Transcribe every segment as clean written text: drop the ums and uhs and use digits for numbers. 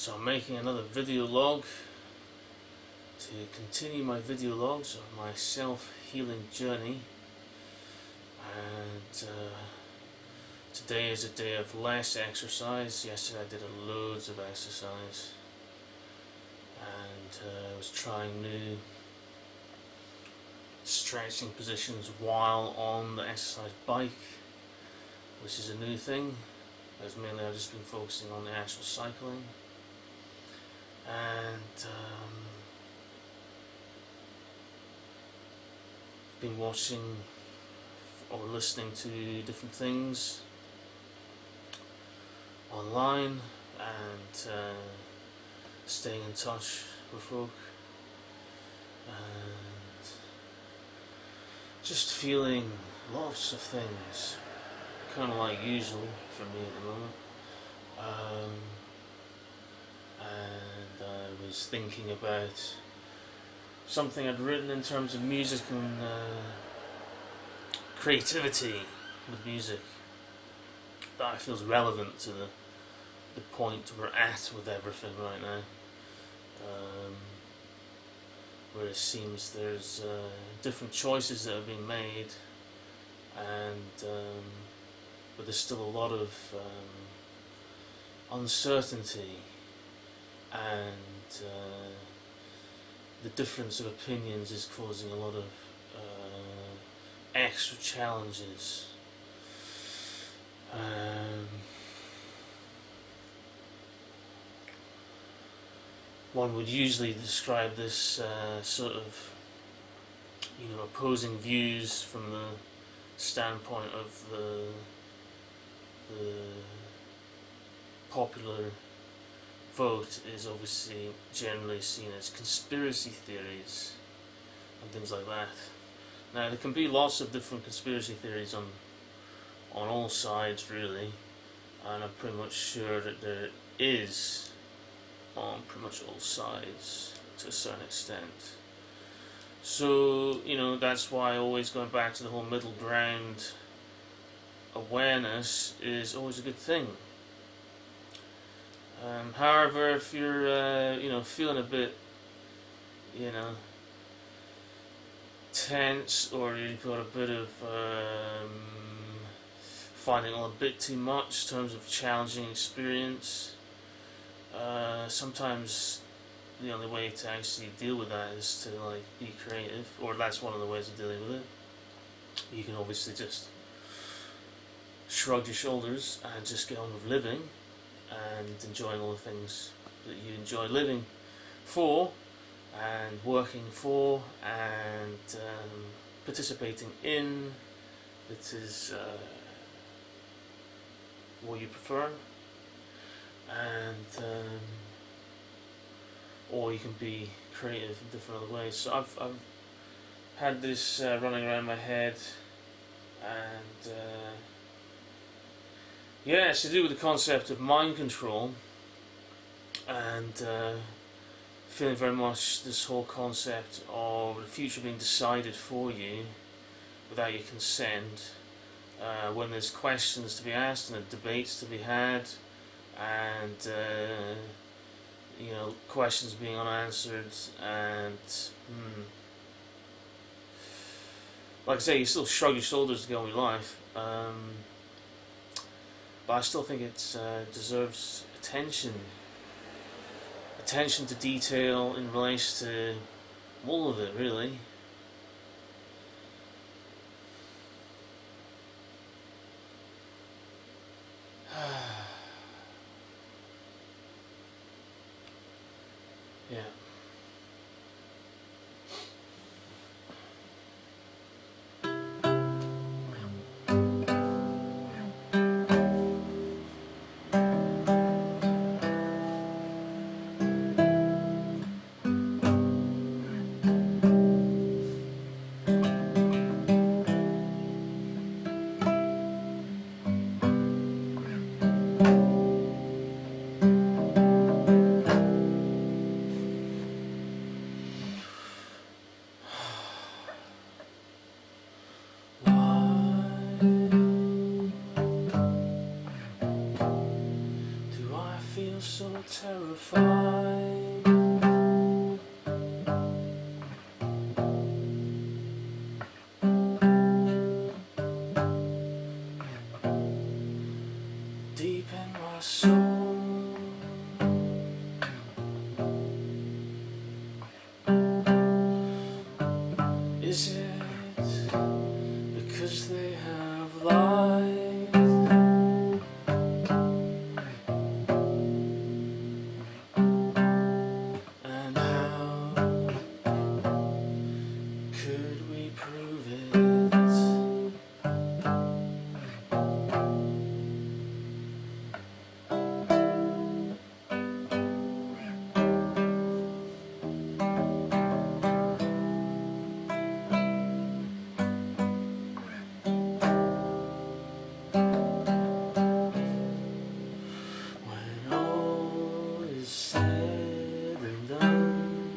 So I'm making another video log to continue my video logs of my self-healing journey, and today is a day of less exercise. Yesterday I did loads of exercise, and I was trying new stretching positions while on the exercise bike, which is a new thing, as mainly I've just been focusing on the actual cycling. And been watching or listening to different things online, and staying in touch with folk, and just feeling lots of things, kind of like usual for me at the moment. And I was thinking about something I'd written in terms of music and creativity with music that I feel is relevant to the point we're at with everything right now, where it seems there's different choices that have been made, and but there's still a lot of uncertainty, and the difference of opinions is causing a lot of extra challenges. One would usually describe this sort of, opposing views from the standpoint of the popular vote is obviously generally seen as conspiracy theories and things like that. Now, there can be lots of different conspiracy theories on all sides, really, and I'm pretty much sure that there is on pretty much all sides to a certain extent. So, that's why always going back to the whole middle ground awareness is always a good thing. However, if you're, feeling a bit, tense, or you've got a bit of finding it a bit too much in terms of challenging experience, sometimes the only way to actually deal with that is to be creative, or that's one of the ways of dealing with it. You can obviously just shrug your shoulders and just get on with living and enjoying all the things that you enjoy living for and working for and participating in. It is what you prefer, and or you can be creative in different other ways. So I've had this running around my head, and it's to do with the concept of mind control, and feeling very much this whole concept of the future being decided for you without your consent, when there's questions to be asked and debates to be had, and questions being unanswered, and like I say, you still shrug your shoulders to go on with life, but I still think it deserves attention to detail in relation to all of it, really. Yeah. feel so terrified. Deep in my soul, is it because they have lied? And how could we prove it? When all is said and done,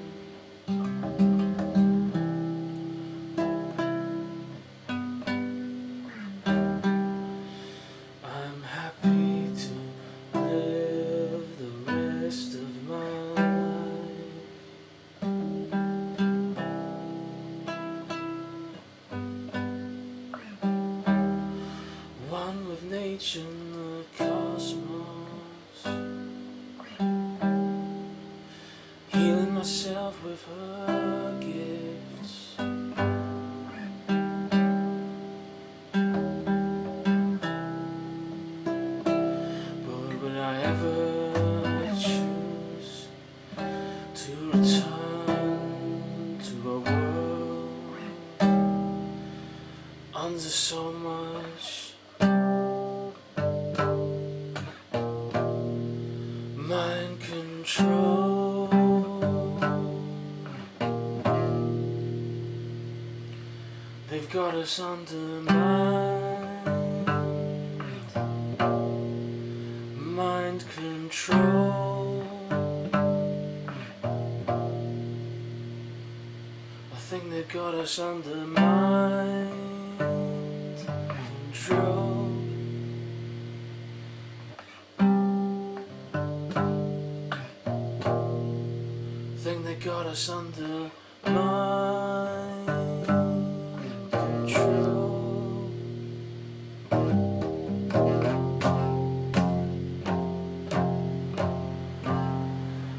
I'm happy to live the rest of my life. One with nature and the cosmos, healing myself with her gifts. But would I ever choose to return to a world under so much mind control? They've got us mind control. I think they've got us under mind control. Think they got us under mind control.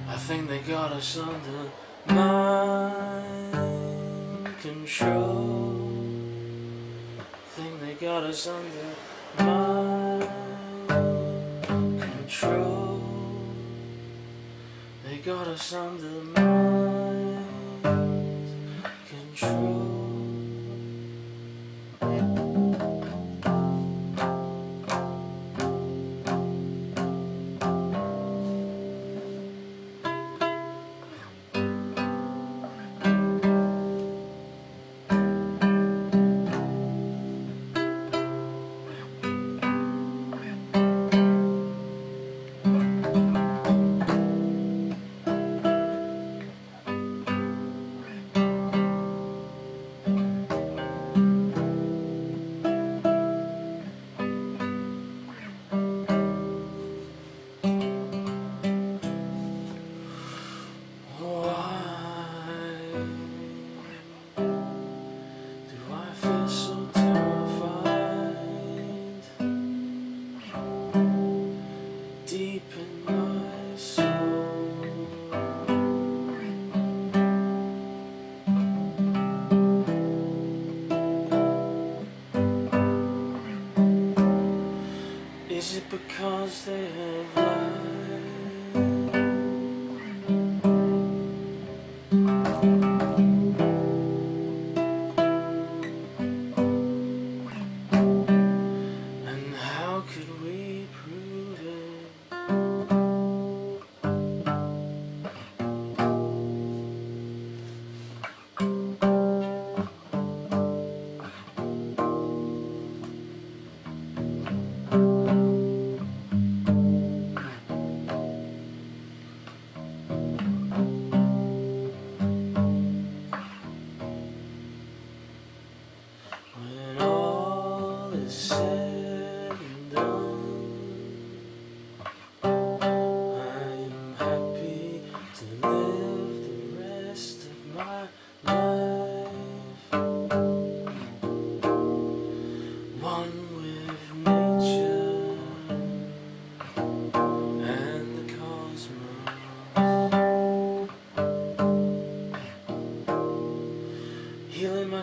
I think they got us under mind control. Think they got us under mind control. They got us under mind control.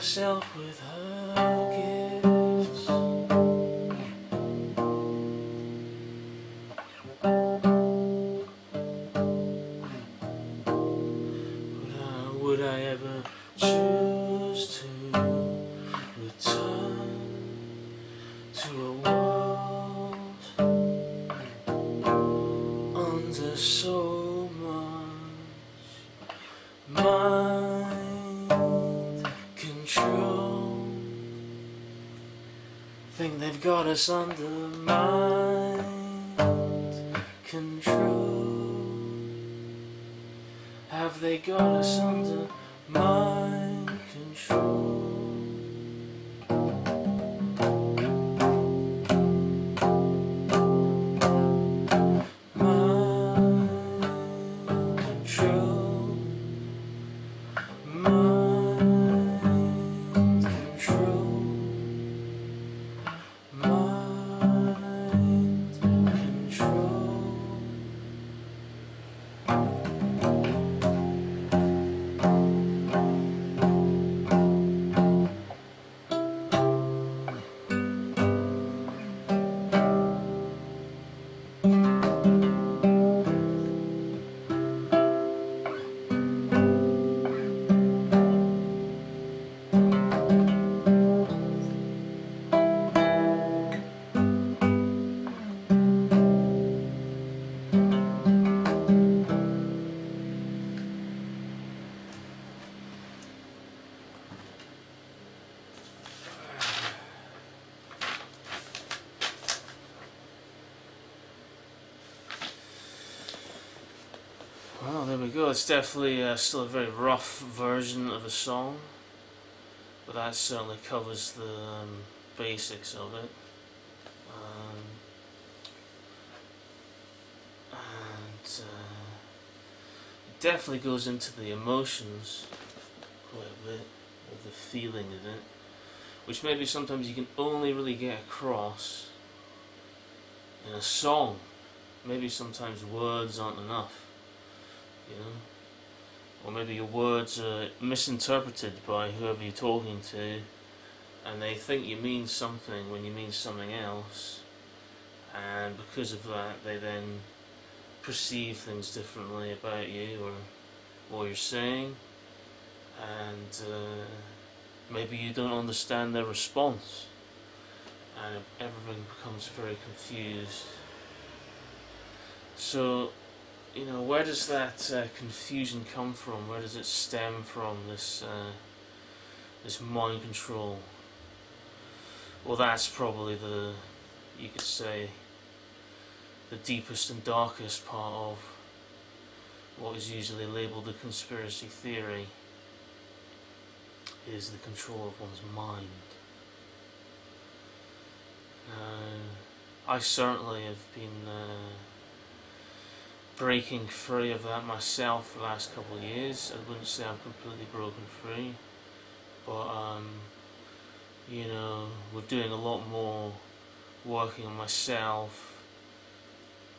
myself with her gifts. Would I ever choose to return to a world under so much mind control? Think they've got us under mind control. Have they got us under mind control? Mind control. Mind control. Mind control. Well, there we go. It's definitely still a very rough version of a song, but that certainly covers the basics of it. And it definitely goes into the emotions quite a bit, of the feeling of it, which maybe sometimes you can only really get across in a song. Maybe sometimes words aren't enough. You know, or maybe your words are misinterpreted by whoever you're talking to, and they think you mean something when you mean something else, and because of that they then perceive things differently about you or what you're saying, and maybe you don't understand their response, and everything becomes very confused. So, you know, where does that confusion come from? Where does it stem from, this mind control? Well, that's probably you could say, the deepest and darkest part of what is usually labelled a conspiracy theory, is the control of one's mind. I certainly have been breaking free of that myself for the last couple of years. I wouldn't say I'm completely broken free, but you know, we're doing a lot more working on myself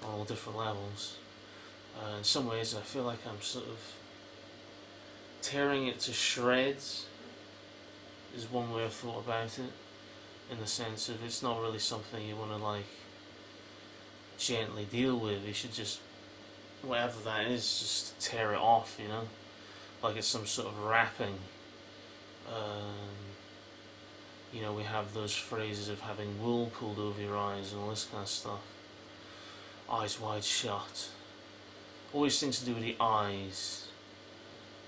on all different levels. In some ways I feel like I'm sort of tearing it to shreds, is one way I've thought about it, in the sense of it's not really something you want to like gently deal with. You should just, whatever that is, just tear it off, you know, like it's some sort of wrapping. You know, we have those phrases of having wool pulled over your eyes and all this kind of stuff. Eyes wide shut. Always things to do with the eyes.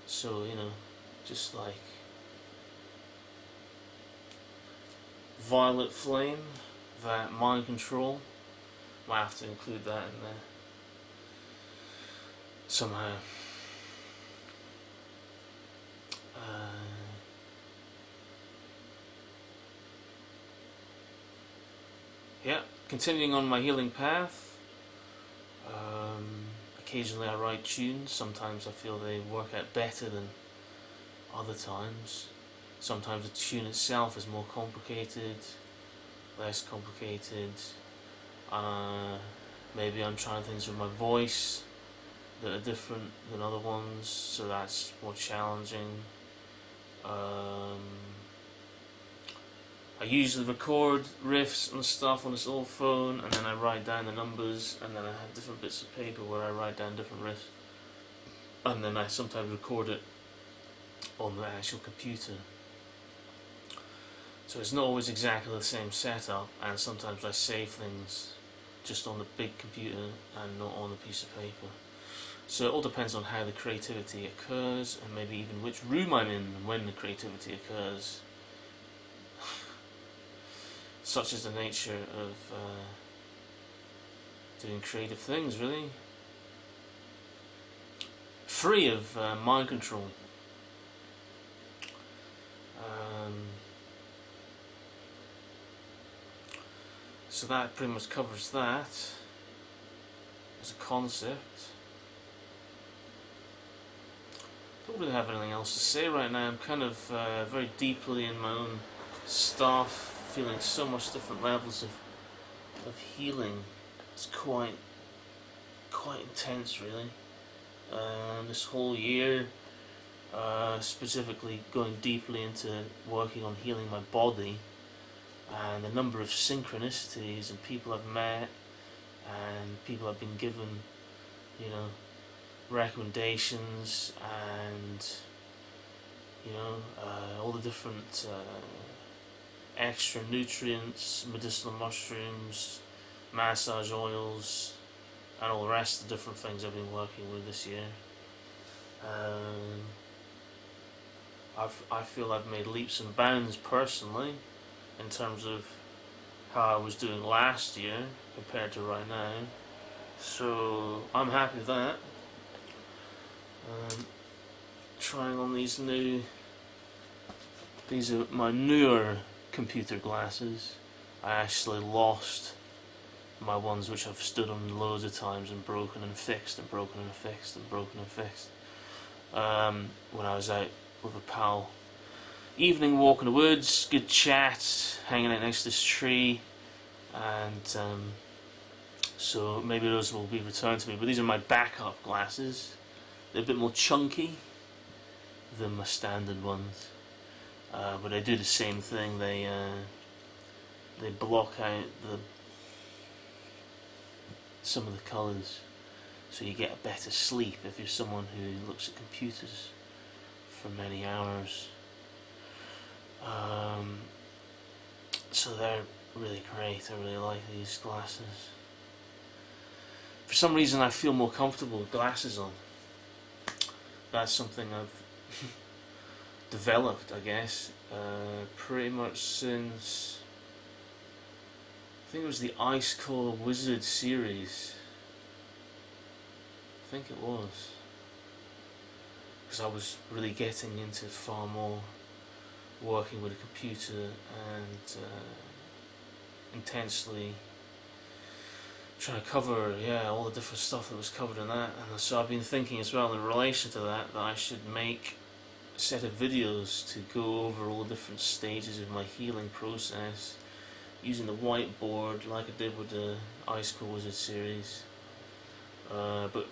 So, you know, just like violet flame, that mind control, might have to include that in there somehow. Yeah, continuing on my healing path. Occasionally I write tunes. Sometimes I feel they work out better than other times. Sometimes the tune itself is more complicated, less complicated. Maybe I'm trying things with my voice that are different than other ones, so that's more challenging. I usually record riffs and stuff on this old phone, and then I write down the numbers, and then I have different bits of paper where I write down different riffs, and then I sometimes record it on the actual computer. So it's not always exactly the same setup, and sometimes I save things just on the big computer and not on a piece of paper. So it all depends on how the creativity occurs, and maybe even which room I'm in when the creativity occurs. Such is the nature of doing creative things, really. Free of mind control. So that pretty much covers that as a concept. Don't really have anything else to say right now. I'm kind of very deeply in my own stuff, feeling so much different levels of healing. It's quite intense, really. This whole year, specifically going deeply into working on healing my body, and the number of synchronicities and people I've met and people I've been given, recommendations, and all the different extra nutrients, medicinal mushrooms, massage oils, and all the rest of the different things I've been working with this year. I feel I've made leaps and bounds personally in terms of how I was doing last year compared to right now. So I'm happy with that. Trying on these are my newer computer glasses. I actually lost my ones which I've stood on loads of times and broken and fixed and broken and fixed and broken and fixed. When I was out with a pal, evening walk in the woods, good chat, hanging out next to this tree, and so maybe those will be returned to me. But these are my backup glasses. They're a bit more chunky than my standard ones, but they do the same thing. They block out some of the colours, so you get a better sleep if you're someone who looks at computers for many hours. So they're really great. I really like these glasses. For some reason I feel more comfortable with glasses on. That's something I've developed, I guess, pretty much since I think it was the Ice Cold Wizard series. I think it was, because I was really getting into far more working with a computer and intensely trying to cover all the different stuff that was covered in that. And so I've been thinking as well in relation to that I should make a set of videos to go over all the different stages of my healing process using the whiteboard like I did with the Ice Cold Wizard series, but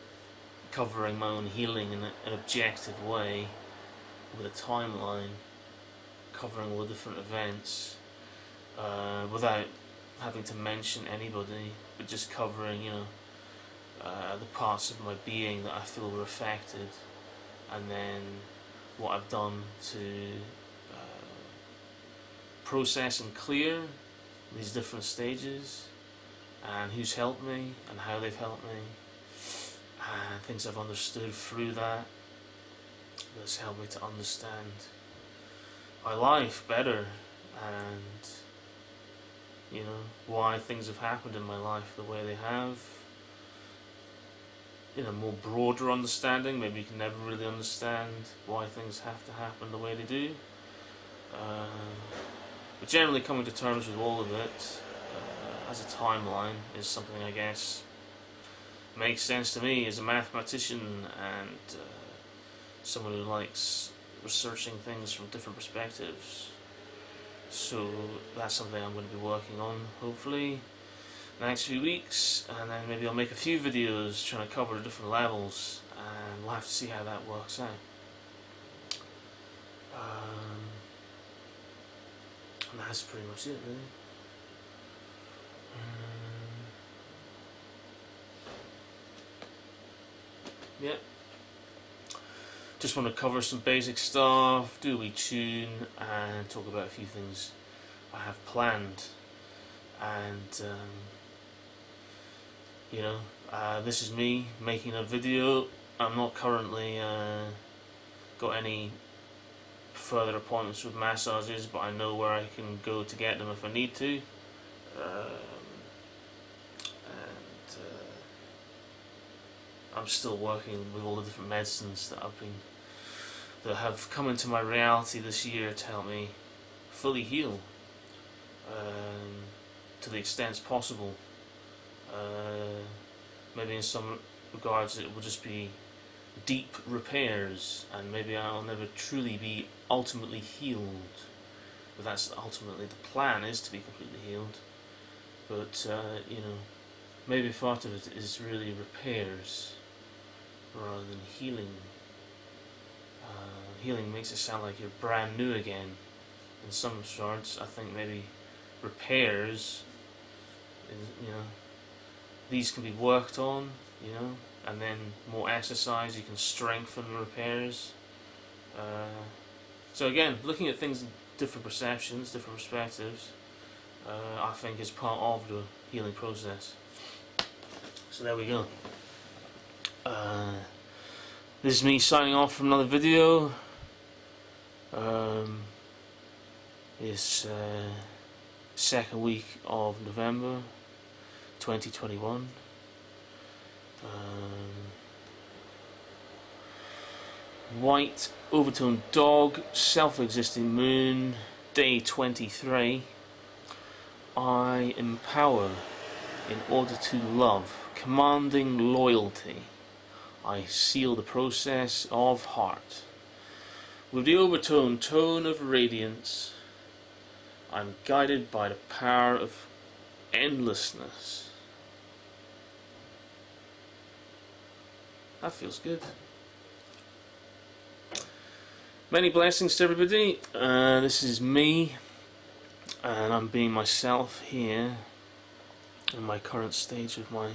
covering my own healing in an objective way with a timeline, covering all the different events without having to mention anybody, but just covering the parts of my being that I feel were affected, and then what I've done to process and clear these different stages, and who's helped me and how they've helped me, and things I've understood through that's helped me to understand my life better, and why things have happened in my life the way they have. More broader understanding. Maybe you can never really understand why things have to happen the way they do, but generally coming to terms with all of it as a timeline is something I guess makes sense to me as a mathematician and someone who likes researching things from different perspectives. So that's something I'm going to be working on hopefully the next few weeks, and then maybe I'll make a few videos trying to cover the different levels, and we'll have to see how that works out. And that's pretty much it, really. Yeah. Just want to cover some basic stuff, do a wee tune, and talk about a few things I have planned. And you know, this is me making a video. I'm not currently got any further appointments with massages, but I know where I can go to get them if I need to. I'm still working with all the different medicines that have come into my reality this year to help me fully heal, to the extent possible. Maybe in some regards it will just be deep repairs, and maybe I'll never truly be ultimately healed. But that's ultimately the plan, is to be completely healed. But you know, maybe part of it is really repairs rather than healing. Healing makes it sound like you're brand new again. In some sorts, I think maybe repairs, you know, these can be worked on, you know, and then more exercise, you can strengthen repairs. So again, looking at things in different perceptions, different perspectives, I think is part of the healing process. So there we go. This is me signing off from another video. It's second week of November 2021. White overtone dog, self-existing moon, day 23. I empower in order to love, commanding loyalty. I seal the process of heart. With the overtone tone of radiance, I'm guided by the power of endlessness. That feels good. Many blessings to everybody. This is me, and I'm being myself here in my current stage of my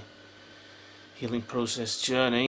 healing process journey.